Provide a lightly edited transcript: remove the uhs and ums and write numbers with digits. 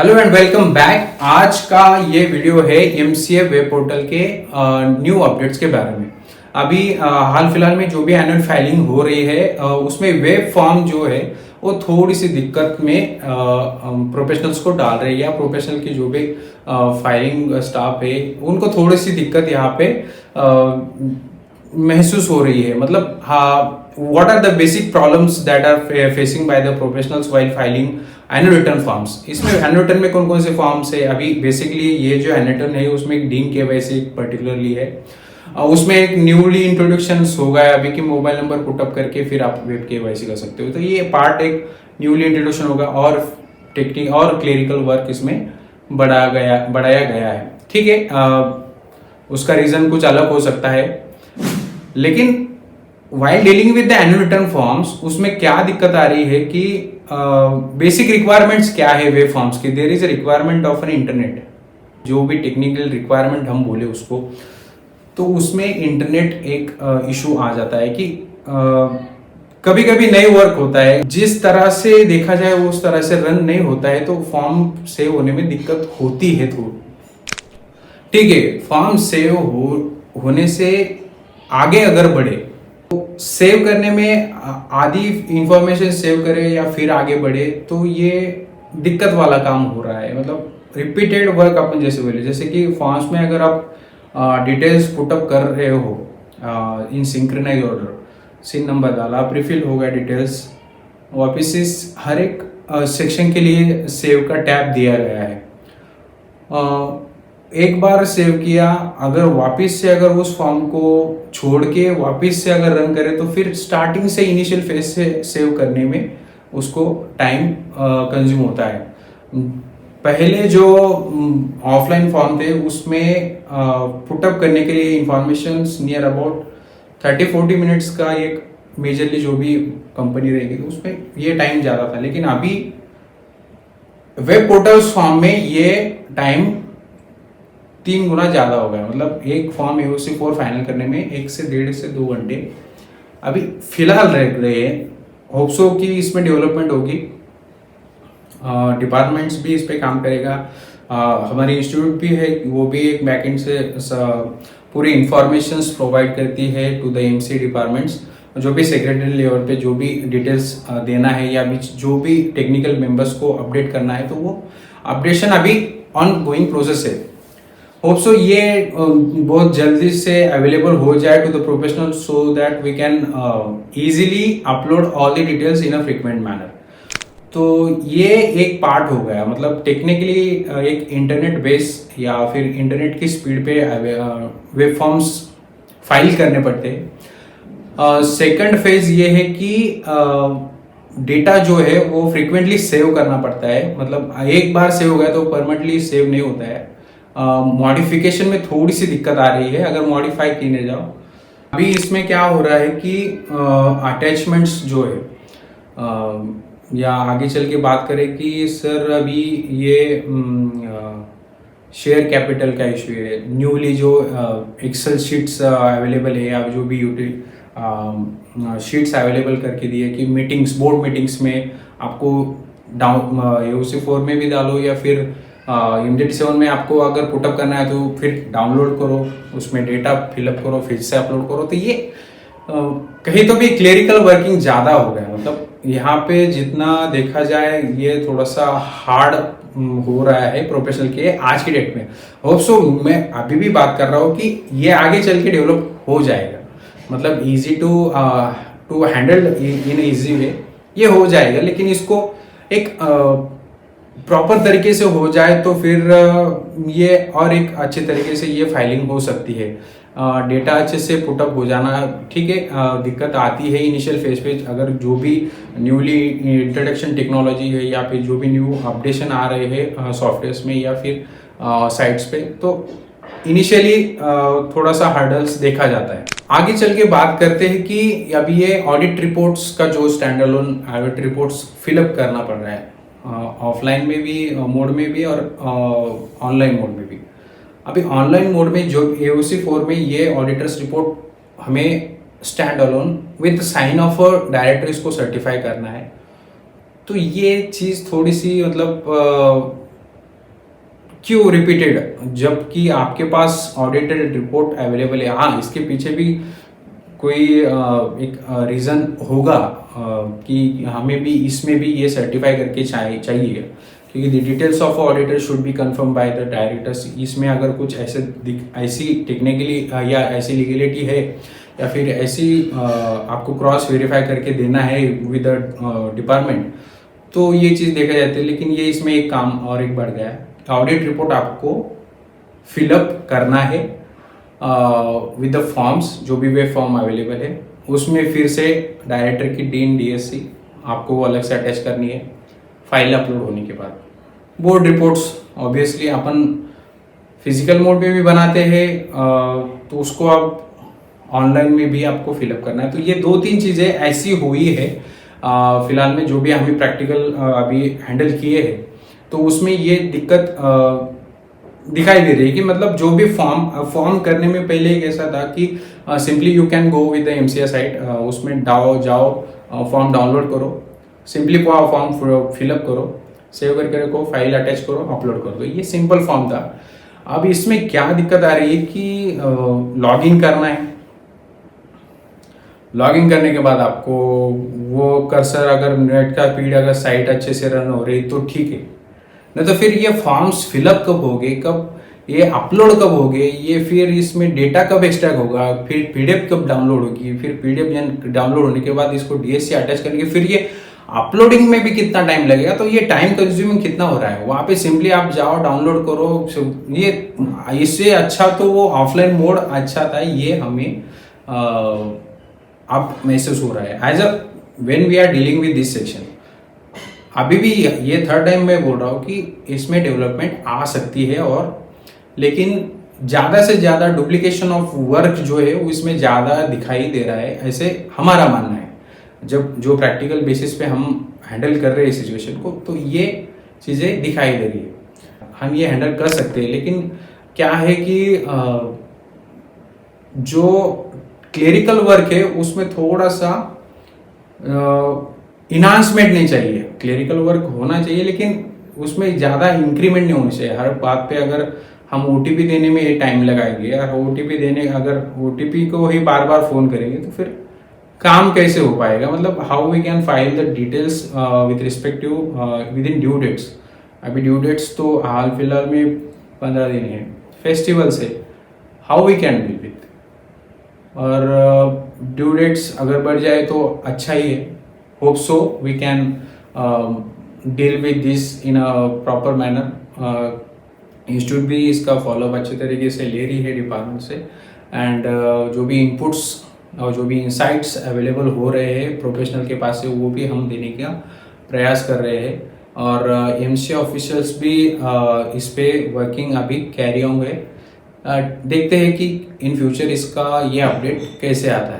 Hello and welcome back. आज का ये वीडियो है एमसीए वेब पोर्टल के न्यू अपडेट्स के बारे में। अभी हाल फिलहाल में जो भी एनुअल फाइलिंग हो रही है उसमें वेब फॉर्म जो है वो थोड़ी सी दिक्कत में प्रोफेशनल्स को डाल रही है, या प्रोफेशनल की जो भी फाइलिंग स्टाफ है उनको थोड़ी सी दिक्कत यहाँ पे महसूस हो रही है। मतलब हाँ, what are the basic problems that are facing by the professionals while filing annual return forms। इसमें एनुअल रिटर्न में कौन कौन से फॉर्म्स है? अभी बेसिकली ये जो एनुअल रिटर्न है उसमें एक डीन केवाईसी पर्टिकुलरली है। उसमें एक न्यूली इंट्रोडक्शन हो गया है अभी कि मोबाइल नंबर पुटअप करके फिर आप वेब केवाईसी कर सकते हो। तो ये पार्ट एक न्यूली इंट्रोडक्शन होगा और टेक्निक और क्लेरिकल वर्क इसमें बढ़ाया गया है। ठीक है, उसका रीजन कुछ अलग हो सकता है, लेकिन while dealing with the annual return forms उसमें क्या दिक्कत आ रही है कि बेसिक रिक्वायरमेंट्स क्या है वेब फॉर्म्स की। There is a requirement of an internet, जो भी टेक्निकल रिक्वायरमेंट हम बोले उसको, तो उसमें इंटरनेट एक इशू आ जाता है कि कभी कभी नई वर्क होता है, जिस तरह से देखा जाए वो उस तरह से रन नहीं होता है, तो फॉर्म सेव होने में दिक्कत होती है थोड़ी। ठीक है, फॉर्म सेव होने से आगे अगर बढ़े तो सेव करने में आधी इंफॉर्मेशन सेव करे या फिर आगे बढ़े तो ये दिक्कत वाला काम हो रहा है। मतलब रिपीटेड वर्क अपन जैसे बोले, जैसे कि फॉर्म्स में अगर आप डिटेल्स पुटअप कर रहे हो इन सिंक्रोनाइज ऑर्डर, सिन नंबर डाला, प्रीफिल हो गया डिटेल्स, वापिस इस हर एक सेक्शन के लिए सेव का टैब दिया गया है। एक बार सेव किया, अगर वापस से अगर उस फॉर्म को छोड़ के वापस से अगर रन करें तो फिर स्टार्टिंग से इनिशियल फेज से सेव करने में उसको टाइम कंज्यूम होता है। पहले जो ऑफलाइन फॉर्म थे उसमें पुटअप करने के लिए इंफॉर्मेशन नियर अबाउट 30-40 मिनट्स का एक मेजरली जो भी कंपनी रहेगी उसमें ये टाइम ज़्यादा था, लेकिन अभी वेब पोर्टल्स फॉर्म में ये टाइम 3 गुना ज़्यादा हो गया। मतलब एक फॉर्म AOC4 फाइनल करने में 1 से 1.5 से 2 घंटे अभी फिलहाल रह रहे हैं। होप सो कि इसमें डेवलपमेंट होगी, डिपार्टमेंट्स भी इस पे काम करेगा। हमारी इंस्टीट्यूट भी है, वो भी एक बैकएंड से पूरी इंफॉर्मेशंस प्रोवाइड करती है टू द एमसी डिपार्टमेंट्स। जो भी सेक्रेटरी लेवल पे जो भी डिटेल्स देना है या जो भी टेक्निकल मेंबर्स को अपडेट करना है, तो वो अपडेशन अभी ऑन गोइंग प्रोसेस है। होप सो ये बहुत जल्दी से अवेलेबल हो जाए to the professional, so that we can easily upload all the details in a frequent manner. तो ये एक पार्ट हो गया। मतलब टेक्निकली एक इंटरनेट बेस या फिर इंटरनेट की स्पीड पे वेब फॉर्म्स फाइल करने पड़ते हैं। सेकंड फेज ये है कि डेटा जो है वो फ्रीक्वेंटली सेव करना पड़ता है। मतलब एक बार सेव हो गया तो परमानेंटली सेव नहीं होता है। मॉडिफिकेशन में थोड़ी सी दिक्कत आ रही है अगर मॉडिफाई करने जाओ। अभी इसमें क्या हो रहा है कि अटैचमेंट्स जो है या आगे चल के बात करें कि सर अभी ये शेयर कैपिटल का इशू है। न्यूली जो एक्सेल शीट्स अवेलेबल है या जो भी शीट्स अवेलेबल करके दिए कि मीटिंग्स, बोर्ड मीटिंग्स में आपको AOC4 में भी डालो या फिर MZ7 में आपको अगर पुटअप करना है तो फिर डाउनलोड करो, उसमें डेटा फिलअप करो, फिर से अपलोड करो। तो ये कहीं तो भी क्लेरिकल वर्किंग ज़्यादा हो गया। मतलब यहाँ पे जितना देखा जाए ये थोड़ा सा हार्ड हो रहा है प्रोफेशनल के आज की डेट में। होप सो मैं अभी भी बात कर रहा हूँ कि ये आगे चल के डेवलप हो जाएगा। मतलब easy to handle in easy way ये हो जाएगा, लेकिन इसको एक प्रॉपर तरीके से हो जाए तो फिर ये और एक अच्छे तरीके से ये फाइलिंग हो सकती है। डेटा अच्छे से पुटअप हो जाना, ठीक है। दिक्कत आती है इनिशियल फेज पे, अगर जो भी न्यूली इंट्रोडक्शन टेक्नोलॉजी है या फिर जो भी न्यू अपडेशन आ रहे हैं सॉफ्टवेयर्स में या फिर साइट्स पे, तो इनिशियली थोड़ा सा हर्डल्स देखा जाता है। आगे चल के बात करते हैं कि अभी ये ऑडिट रिपोर्ट्स का जो stand alone audit reports fill up करना पड़ रहा है, ऑफलाइन में भी मोड में भी और ऑनलाइन मोड में भी। अभी ऑनलाइन मोड में जो AOC4 में ये ऑडिटर्स रिपोर्ट हमें standalone with sign off director इसको सर्टिफाई करना है। तो ये चीज़ थोड़ी सी मतलब क्यों रिपीटेड, जबकि आपके पास ऑडिटेड रिपोर्ट अवेलेबल है। हाँ, इसके पीछे भी कोई एक रीज़न होगा कि हमें भी इसमें भी ये सर्टिफाई करके चाहिए, क्योंकि the details of auditor should be confirm by the directors. इसमें अगर कुछ ऐसी टेक्निकली या ऐसी लीगलिटी है या फिर ऐसी आपको क्रॉस वेरीफाई करके देना है विद द डिपार्टमेंट, तो ये चीज़ देखा जाती है। लेकिन ये इसमें एक काम और एक बढ़ गया है, ऑडिट रिपोर्ट आपको फिलअप करना है विद द फॉर्म्स, जो भी वे फॉर्म अवेलेबल है उसमें फिर से डायरेक्टर की डीन डीएससी आपको वो अलग से अटैच करनी है फाइल अपलोड होने के बाद। बोर्ड रिपोर्ट्स ऑब्वियसली अपन फिजिकल मोड पे भी बनाते हैं, तो उसको आप ऑनलाइन में भी आपको फिलअप करना है। तो ये 2-3 चीज़ें ऐसी हुई है फिलहाल में, जो भी हमें प्रैक्टिकल अभी हैंडल किए हैं, तो उसमें ये दिक्कत दिखाई दे रही है कि मतलब जो भी फॉर्म करने में पहले एक ऐसा था कि simply you can go with the MCA site, उसमें जाओ फॉर्म डाउनलोड करो, सिंपली फॉर्म फिलअप करो, सेव करके रखो, फाइल अटैच करो, अपलोड कर दो, ये सिंपल फॉर्म था। अब इसमें क्या दिक्कत आ रही है कि लॉगिन करना है, लॉगिन करने के बाद आपको वो कर्सर, अगर नेट का स्पीड, अगर साइट अच्छे से रन हो रही तो ठीक है, नहीं तो फिर ये फॉर्म्स फिलअप कब होंगे, कब ये अपलोड कब होंगे, ये फिर इसमें डेटा कब एक्सट्रैक्ट होगा, फिर पीडीएफ कब डाउनलोड होगी, फिर पीडीएफ डाउनलोड होने के बाद इसको डीएससी अटैच करके फिर ये अपलोडिंग में भी कितना टाइम लगेगा, तो ये टाइम कंज्यूमिंग कितना हो रहा है। वहाँ पे सिंपली आप जाओ, डाउनलोड करो, ये इससे अच्छा तो वो ऑफलाइन मोड अच्छा था, ये हमें अब महसूस हो रहा है as a when we are dealing with this section. अभी भी ये थर्ड टाइम मैं बोल रहा हूँ कि इसमें डेवलपमेंट आ सकती है, और लेकिन ज़्यादा से ज़्यादा डुप्लीकेशन ऑफ वर्क जो है वो इसमें ज़्यादा दिखाई दे रहा है, ऐसे हमारा मानना है। जब जो प्रैक्टिकल बेसिस पे हम हैंडल कर रहे हैं सिचुएशन को, तो ये चीज़ें दिखाई दे रही है। हम ये हैंडल कर सकते हैं, लेकिन क्या है कि जो क्लेरिकल वर्क है उसमें थोड़ा सा इन्हांसमेंट नहीं चाहिए। क्लेरिकल वर्क होना चाहिए, लेकिन उसमें ज़्यादा इंक्रीमेंट नहीं होनी चाहिए। हर बात पे अगर हम ओटीपी देने में ये टाइम लगाएंगे, और ओटीपी देने, अगर ओटीपी को ही बार बार फ़ोन करेंगे तो फिर काम कैसे हो पाएगा। मतलब how we can file the details with respect to within due dates. अभी ड्यू डेट्स तो हाल फिलहाल में 15 दिन है, फेस्टिवल से how we can deal with, और ड्यू डेट्स अगर बढ़ जाए तो अच्छा ही है। Hope so we can deal with this in a proper manner. Institute भी इसका फॉलोअप अच्छे तरीके से ले रही है डिपार्टमेंट से, एंड जो भी इनपुट्स और जो भी इंसाइट्स अवेलेबल हो रहे हैं प्रोफेशनल के पास से, वो भी हम देने का प्रयास कर रहे हैं। और एमसीए ऑफिशियल्स भी इस पे वर्किंग अभी कैरी ऑन है। देखते हैं कि इन फ्यूचर इसका ये अपडेट कैसे आता है।